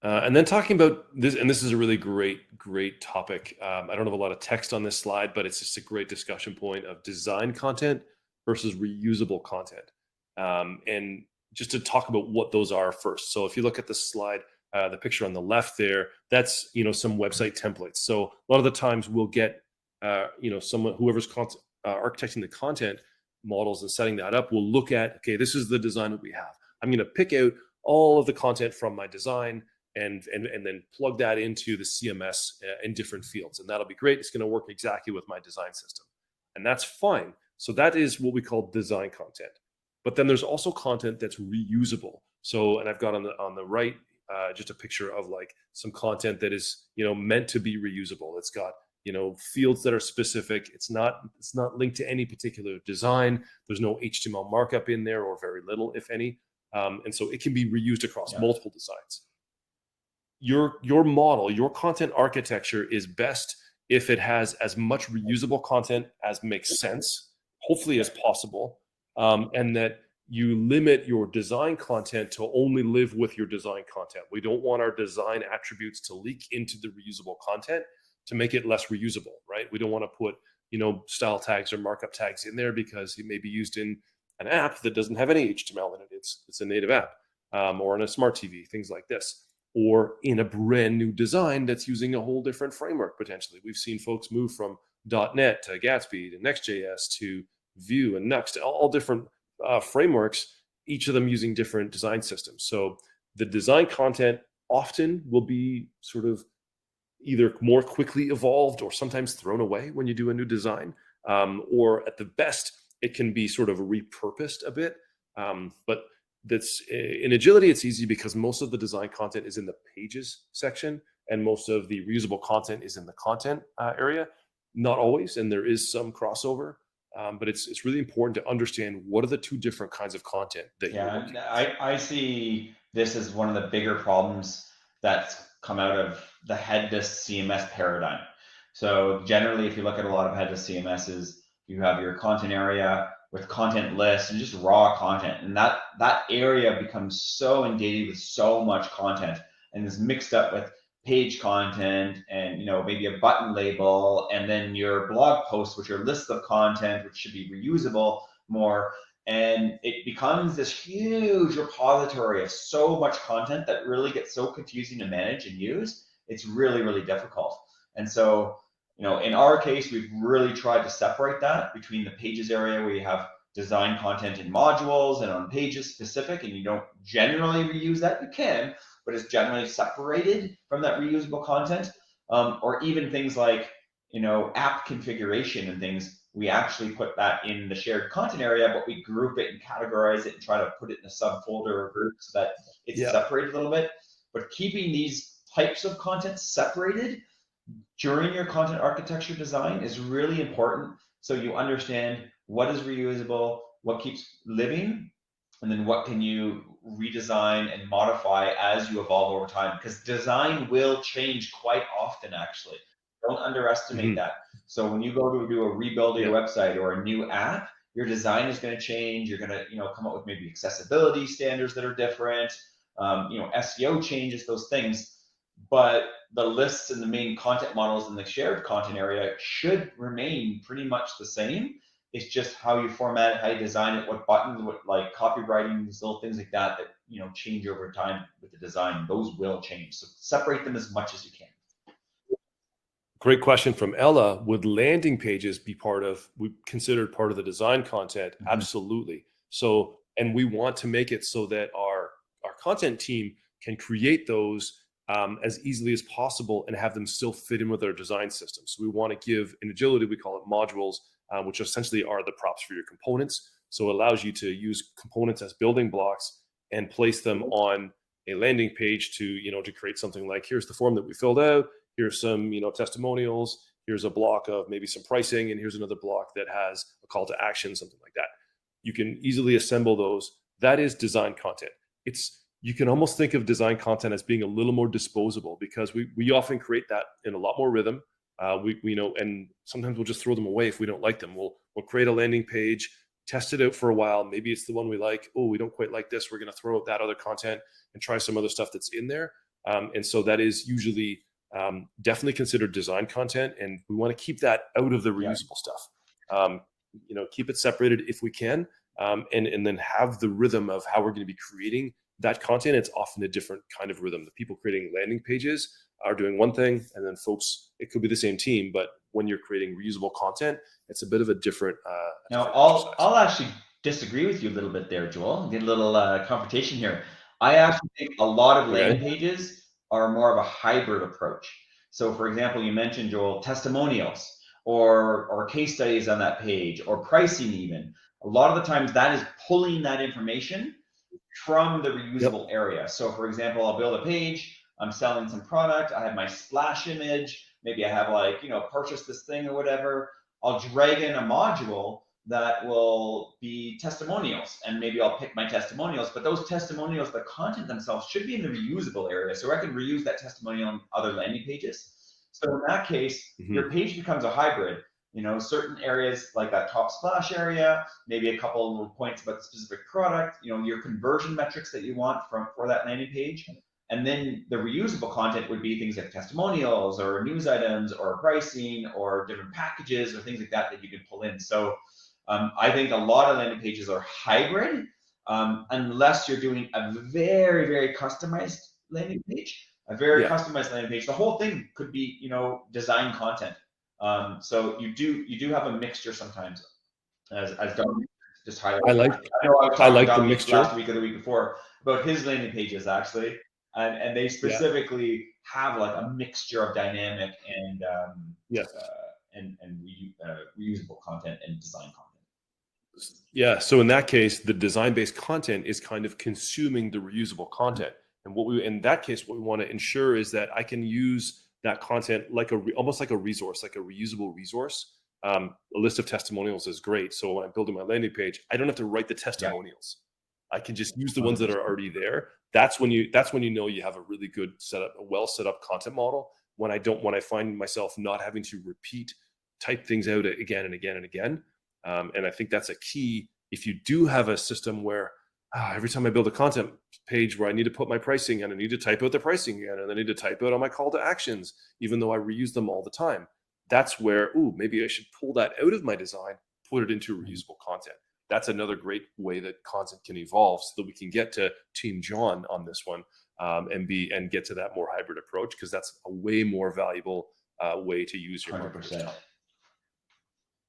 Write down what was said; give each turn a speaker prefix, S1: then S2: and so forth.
S1: And then talking about this, and this is a really great topic. I don't have a lot of text on this slide, but it's just a great discussion point of design content versus reusable content. And just to talk about what those are first. So if you look at the slide, the picture on the left there, that's some website templates. So a lot of the times we'll get someone whoever's architecting the content models and setting that up will look at, okay, this is the design that we have. I'm going to pick out all of the content from my design and then plug that into the CMS in different fields. And that'll be great. It's going to work exactly with my design system. And that's fine. So that is what we call design content. But then there's also content that's reusable. So, and I've got on the right just a picture of like some content that is meant to be reusable. It's got fields that are specific. It's not linked to any particular design. There's no HTML markup in there, or very little, if any. And so it can be reused across multiple designs. Your model, your content architecture is best if it has as much reusable content as makes sense, hopefully as possible, and that you limit your design content to only live with your design content. We don't want our design attributes to leak into the reusable content to make it less reusable, right? We don't want to put style tags or markup tags in there because it may be used in an app that doesn't have any HTML in it. It's a native app, or on a smart TV, things like this, or in a brand new design that's using a whole different framework potentially. We've seen folks move from .NET to Gatsby to Next.js to Vue and Next, all different frameworks, each of them using different design systems. So the design content often will be sort of either more quickly evolved or sometimes thrown away when you do a new design, or at the best, it can be sort of repurposed a bit. But that's in agility, it's easy because most of the design content is in the pages section and most of the reusable content is in the content area. Not always, and there is some crossover, but it's really important to understand what are the two different kinds of content that you're working with.
S2: I see this as one of the bigger problems that's come out of the headless CMS paradigm. So generally, if you look at a lot of headless CMSs, you have your content area with content lists and just raw content, and that area becomes so inundated with so much content and is mixed up with page content and maybe a button label, and then your blog posts, which are lists of content which should be reusable more, and it becomes this huge repository of so much content that really gets so confusing to manage and use. It's really, really difficult. And so, in our case, we've really tried to separate that between the pages area where you have design content in modules and on pages specific, and you don't generally reuse that. You can, but it's generally separated from that reusable content. Or even things like, app configuration and things, we actually put that in the shared content area, but we group it and categorize it and try to put it in a subfolder or group so that it's
S1: Yeah.
S2: separated a little bit. But keeping these types of content separated during your content architecture design is really important, so you understand what is reusable, what keeps living, and then what can you redesign and modify as you evolve over time, because design will change quite often, actually. Don't underestimate
S1: Mm-hmm.
S2: that. So when you go to do a rebuild of your
S1: Yeah.
S2: website or a new app, your design is going to change. You're going to come up with maybe accessibility standards that are different, SEO changes, those things. But the lists and the main content models in the shared content area should remain pretty much the same. It's just how you format it, how you design it, what buttons, what like copywriting, little things like that change over time with the design. Those will change. So separate them as much as you can.
S1: Great question from Ella. Would landing pages be considered part of the design content?
S2: Mm-hmm.
S1: Absolutely. So, and we want to make it so that our content team can create those as easily as possible and have them still fit in with our design system. So we want to give, in agility, we call it modules, which essentially are the props for your components. So it allows you to use components as building blocks and place them on a landing page to create something like, here's the form that we filled out. Here's some testimonials, here's a block of maybe some pricing, and here's another block that has a call to action, something like that. You can easily assemble those. That is design content. You can almost think of design content as being a little more disposable, because we often create that in a lot more rhythm. We know, and sometimes we'll just throw them away if we don't like them. We'll create a landing page, test it out for a while. Maybe it's the one we like. Oh, we don't quite like this. We're going to throw out that other content and try some other stuff that's in there. And so that is usually definitely considered design content, and we want to keep that out of the
S2: Yeah.
S1: reusable stuff. Keep it separated if we can, and then have the rhythm of how we're going to be creating that content. It's often a different kind of rhythm. The people creating landing pages are doing one thing, and then folks, it could be the same team, but when you're creating reusable content, it's a bit of a different
S2: Now,
S1: exercise.
S2: I'll actually disagree with you a little bit there, Joel. Get a little confrontation here. I actually think a lot of landing
S1: Okay.
S2: pages are more of a hybrid approach. So, for example, you mentioned, Joel, testimonials or case studies on that page or pricing even. A lot of the times that is pulling that information from the
S1: Yep.
S2: reusable area. So, for example, I'll build a page, I'm selling some product, I have my splash image, maybe I have like, purchase this thing or whatever. I'll drag in a module that will be testimonials, and maybe I'll pick my testimonials, but those testimonials, the content themselves should be in the reusable area. So I can reuse that testimonial on other landing pages. So in that case, your page becomes a hybrid. Certain areas like that top splash area, maybe a couple of little points about the specific product, your conversion metrics that you want for that landing page. And then the reusable content would be things like testimonials or news items or pricing or different packages or things like that you can pull in. So I think a lot of landing pages are hybrid, unless you're doing a very, very customized landing page. A very customized landing page. The whole thing could be, design content. So you do have a mixture sometimes, as Dominic just highlighted.
S1: I like
S2: I know I was
S1: I
S2: talking to
S1: like the
S2: Dominic
S1: mixture.
S2: last week or the week before about his landing pages actually, and they
S1: Yeah.
S2: specifically have like a mixture of dynamic and
S1: Yes.
S2: Reusable content and design content.
S1: Yeah. So in that case, the design-based content is kind of consuming the reusable content. And in that case, what we want to ensure is that I can use that content like almost like a resource, like a reusable resource. A list of testimonials is great. So when I'm building my landing page, I don't have to write the testimonials. I can just use the ones that are already there. That's when you know you have a really good setup, a well set up content model. When I find myself not having to type things out again and again and again. And I think that's a key. If you do have a system where every time I build a content page where I need to put my pricing and I need to type out the pricing again, and I need to type out all my call to actions, even though I reuse them all the time, that's where, maybe I should pull that out of my design, put it into reusable content. That's another great way that content can evolve so that we can get to Team John on this one, and get to that more hybrid approach, because that's a way more valuable way to use your marketing
S2: 100%.
S1: time.